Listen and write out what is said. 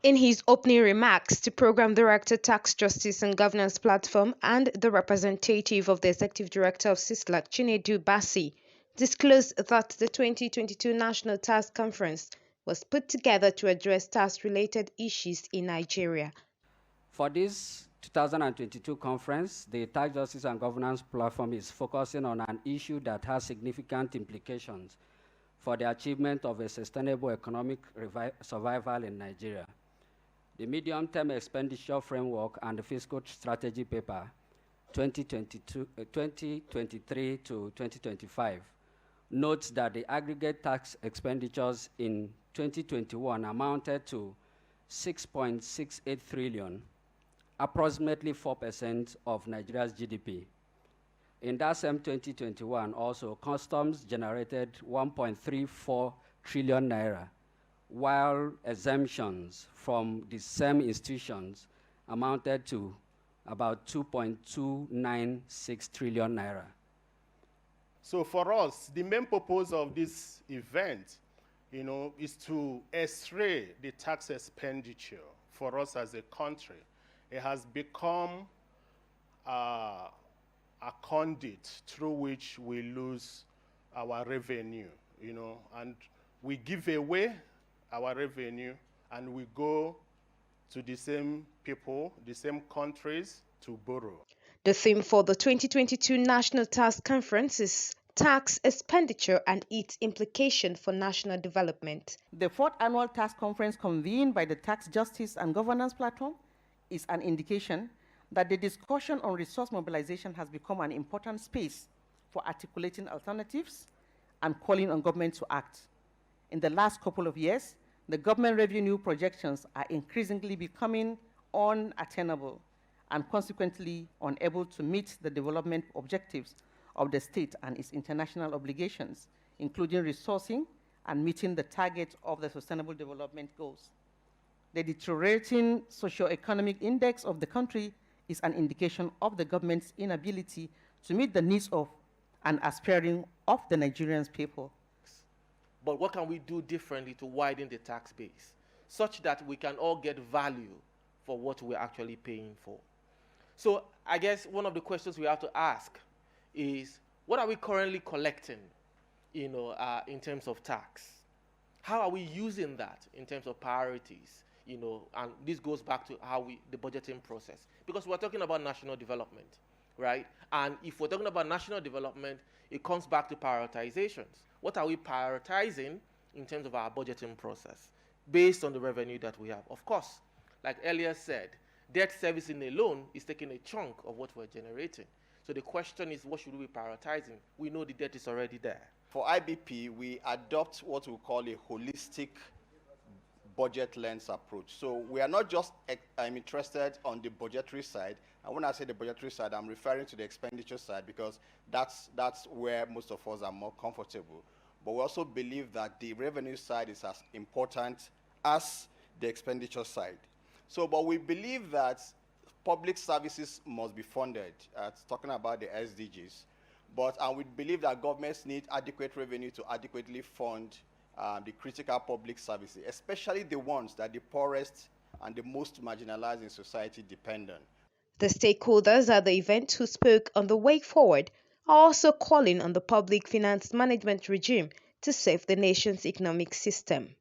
In his opening remarks, the Program Director, Tax Justice and Governance Platform, and the representative of the Executive Director of CISLAC, Chinedu Basi, disclosed that the 2022 National Tax Conference was put together to address tax-related issues in Nigeria. For this 2022 conference, the Tax Justice and Governance Platform is focusing on an issue that has significant implications for the achievement of a sustainable economic survival in Nigeria. The Medium-Term Expenditure Framework and the Fiscal Strategy Paper 2023 to 2025 notes that the aggregate tax expenditures in 2021 amounted to 6.68 trillion, approximately 4% of Nigeria's GDP. In that same 2021, also, customs generated 1.34 trillion naira, while exemptions from the same institutions amounted to about 2.296 trillion naira. So for us, the main purpose of this event, is to x-ray the tax expenditure for us as a country. It has become a conduit through which we lose our revenue, and we give away our revenue and we go to the same people, the same countries to borrow. The theme for the 2022 National Tax Conference is Tax Expenditure and its Implication for National Development. The fourth annual tax conference convened by the Tax Justice and Governance Platform is an indication that the discussion on resource mobilization has become an important space for articulating alternatives and calling on government to act. In the last couple of years, the government revenue projections are increasingly becoming unattainable and consequently unable to meet the development objectives of the state and its international obligations, including resourcing and meeting the targets of the Sustainable Development Goals. The deteriorating socio-economic index of the country is an indication of the government's inability to meet the needs of and aspiring of the Nigerian people. But what can we do differently to widen the tax base such that we can all get value for what we're actually paying for? So I guess one of the questions we have to ask is, what are we currently collecting, in terms of tax? How are we using that in terms of priorities? And this goes back to the budgeting process, because we're talking about national development, right? And if we're talking about national development, it comes back to prioritizations. What are we prioritizing in terms of our budgeting process based on the revenue that we have? Of course, like earlier said, debt servicing alone is taking a chunk of what we're generating. So the question is, what should we be prioritizing? We know the debt is already there. For IBP, we adopt what we call a holistic budget lens approach. So we are not just interested on the budgetary side. And when I say the budgetary side, I'm referring to the expenditure side, because that's where most of us are more comfortable. But we also believe that the revenue side is as important as the expenditure side. So, but we believe that public services must be funded, talking about the SDGs. And we believe that governments need adequate revenue to adequately fund the critical public services, especially the ones that the poorest and the most marginalized in society depend on. The stakeholders at the event who spoke on the way forward are also calling on the public finance management regime to save the nation's economic system.